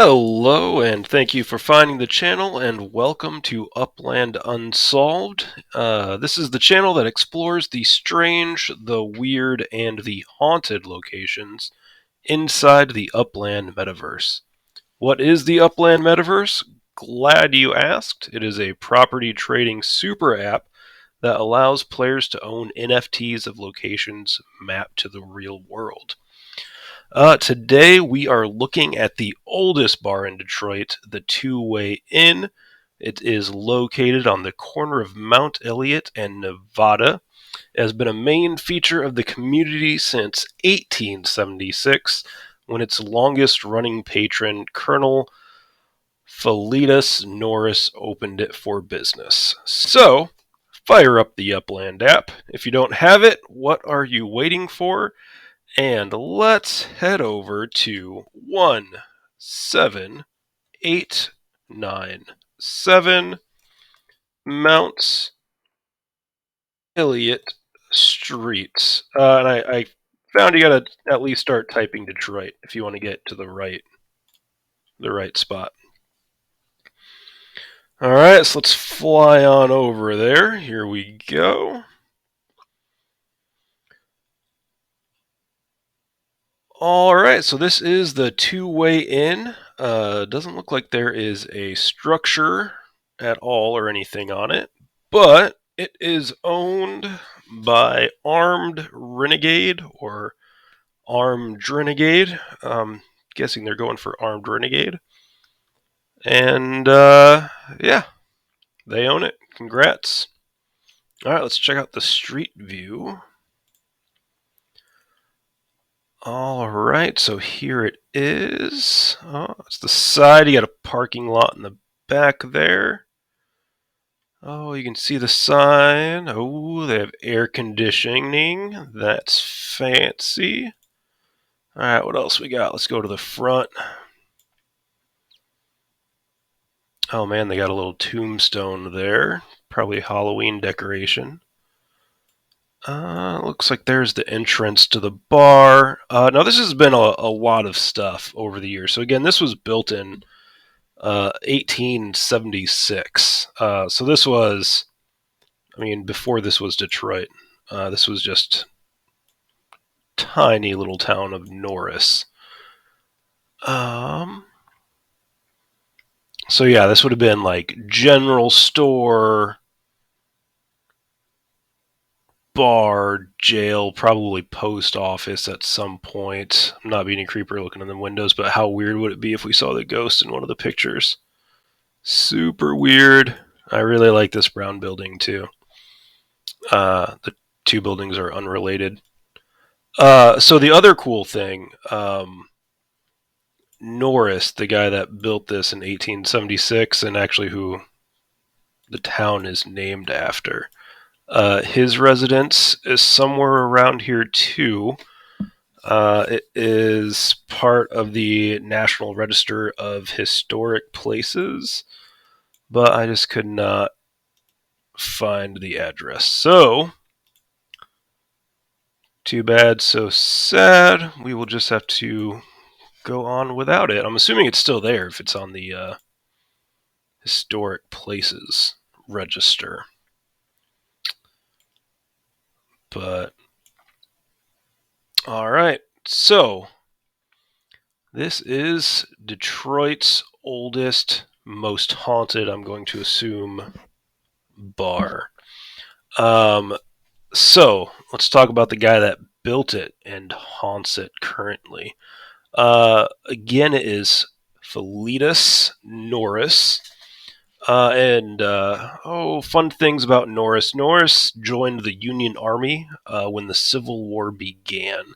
Hello, and thank you for finding the channel, and welcome to Upland Unsolved. This is the channel that explores the strange, the weird, and the haunted locations inside the Upland metaverse. What is the Upland metaverse? Glad you asked. It is a property trading super app that allows players to own NFTs of locations mapped to the real world. Today we are looking at the oldest bar in Detroit, the Two Way Inn. It is located on the corner of Mount Elliott and Nevada. It has been a main feature of the community since 1876, when its longest running patron, Colonel Philetus Norris, opened it for business. So, fire up the Upland app. If you don't have it, what are you waiting for? And let's head over to 17897 Mount Elliott Street. And I found you gotta at least start typing Detroit if you want to get to the right spot. All right, so let's fly on over there. Here we go. All right, so this is the Two-Way Inn. Doesn't look like there is a structure at all or anything on it, but it is owned by Armed Renegade or Armed Renegade. Guessing they're going for Armed Renegade. And yeah, they own it. Congrats. All right, let's check out the street view. All right, so here it is. Oh, it's the side. You got a parking lot in the back there. Oh, you can see the sign. Oh, they have air conditioning. That's fancy. All right, what else we got? Let's go to the front. Oh man, they got a little tombstone there. Probably a Halloween decoration. Looks like there's the entrance to the bar. Now, this has been a lot of stuff over the years. So, again, this was built in 1876. So, this was, before this was Detroit. This was just tiny little town of Norris. So, yeah, this would have been like general store, bar, jail, probably post office at some point. I'm not being a creeper looking in the windows, but how weird would it be if we saw the ghost in one of the pictures? Super weird. I really like this brown building too. The two buildings are unrelated. So the other cool thing, Norris, the guy that built this in 1876, and actually who the town is named after, his residence is somewhere around here too. It is part of the National Register of Historic Places, but I just could not find the address. So, too bad, so sad. We will just have to go on without it. I'm assuming it's still there if it's on the Historic Places Register. But, alright, so this is Detroit's oldest, most haunted, I'm going to assume, bar. So let's talk about the guy that built it and haunts it currently. Again, it is Philetus Norris. Fun things about Norris. Norris joined the Union Army when the Civil War began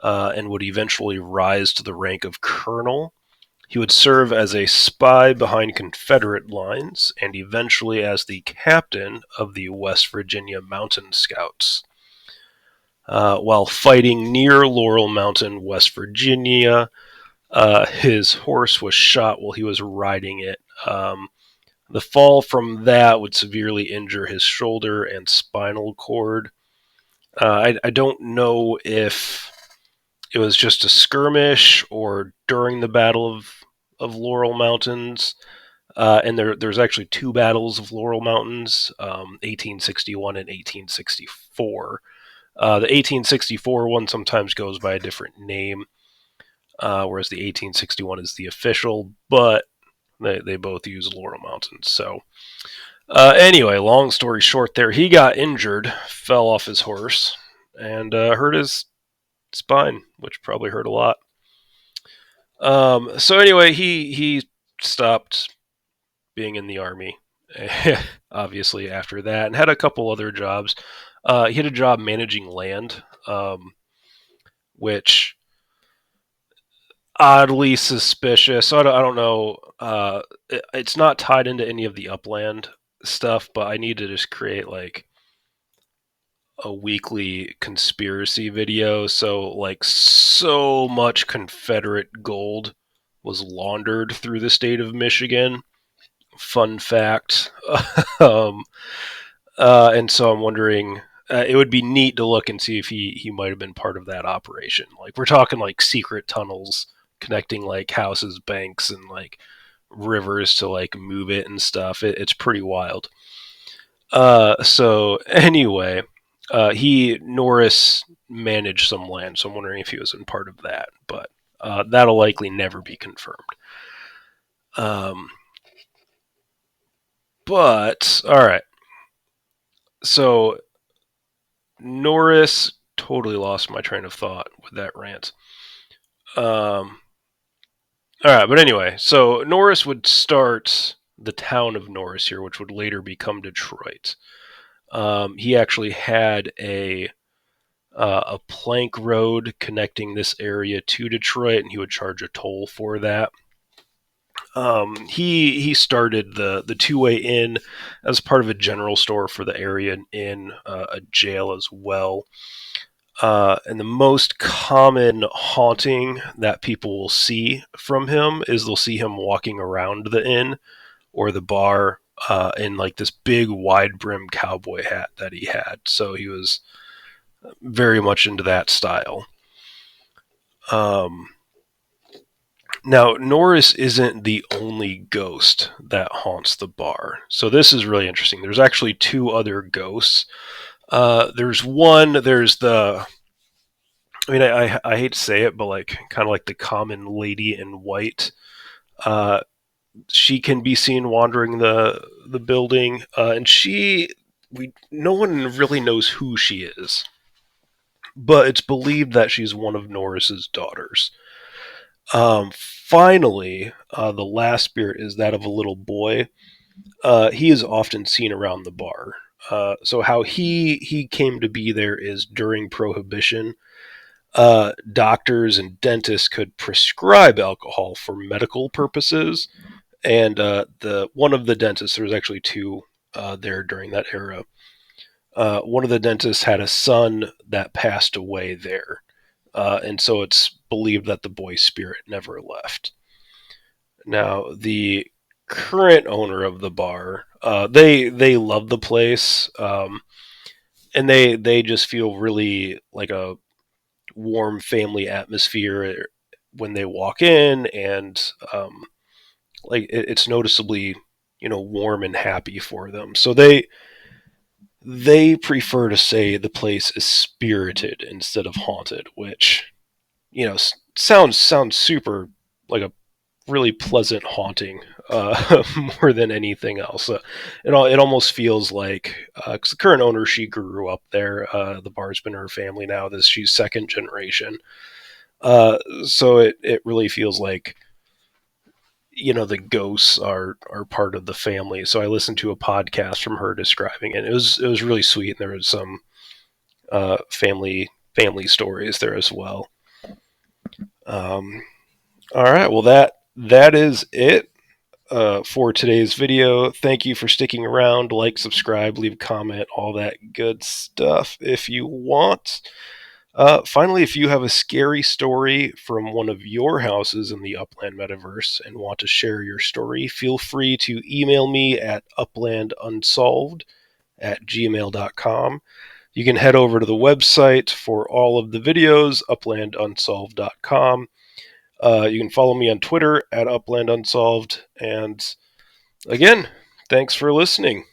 and would eventually rise to the rank of colonel. He would serve as a spy behind Confederate lines and eventually as the captain of the West Virginia Mountain Scouts. While fighting near Laurel Mountain, West Virginia, his horse was shot while he was riding it. The fall from that would severely injure his shoulder and spinal cord. I don't know if it was just a skirmish or during the Battle of Laurel Mountains, and there's actually two battles of Laurel Mountains, 1861 and 1864. The 1864 one sometimes goes by a different name, whereas the 1861 is the official, but they both use Laurel Mountains. So anyway, long story short, there he got injured, fell off his horse, and hurt his spine, which probably hurt a lot. So anyway, he stopped being in the army, obviously after that, and had a couple other jobs. He had a job managing land, which oddly suspicious. I don't know. It's not tied into any of the Upland stuff, but I need to just create like a weekly conspiracy video. So like so much Confederate gold was laundered through the state of Michigan. Fun fact. um, and so I'm wondering. It would be neat to look and see if he might have been part of that operation. Like we're talking like secret tunnels connecting like houses, banks, and like rivers to like move it and stuff. It's pretty wild. So anyway, Norris managed some land, so I'm wondering if he was in part of that, but that'll likely never be confirmed. Um, but all right, so Norris totally lost my train of thought with that rant. All right, but anyway, so Norris would start the town of Norris here, which would later become Detroit. He actually had a plank road connecting this area to Detroit, and he would charge a toll for that. He started the two-way inn as part of a general store for the area, in a jail as well. And the most common haunting that people will see from him is they'll see him walking around the inn or the bar in like this big wide brim cowboy hat that he had. So he was very much into that style. Now, Norris isn't the only ghost that haunts the bar. So this is really interesting. There's actually two other ghosts. There's the, I mean, I hate to say it, but like kind of like the common lady in white. She can be seen wandering the building, and no one really knows who she is, but it's believed that she's one of Norris's daughters. Finally, the last spirit is that of a little boy. He is often seen around the bar. So how he came to be there is during Prohibition. Doctors and dentists could prescribe alcohol for medical purposes, and the one of the dentists, there was actually two there during that era. One of the dentists had a son that passed away there, and so it's believed that the boy's spirit never left. Now, the current owner of the bar, they love the place, and they just feel really like a warm family atmosphere when they walk in, and like it's noticeably warm and happy for them. So they prefer to say the place is spirited instead of haunted, which sounds super like a really pleasant haunting, more than anything else. It almost feels like, because the current owner, she grew up there. The bar's been her family now. She's second generation. So it really feels like the ghosts are part of the family. So I listened to a podcast from her describing it. It was really sweet, and there was some family stories there as well. All right, well that is it for today's video. Thank you for sticking around. Like, subscribe, leave a comment, all that good stuff if you want. Finally, if you have a scary story from one of your houses in the Upland metaverse and want to share your story, feel free to email me at uplandunsolved@gmail.com. You can head over to the website for all of the videos, uplandunsolved.com. You can follow me on Twitter at Upland Unsolved. And again, thanks for listening.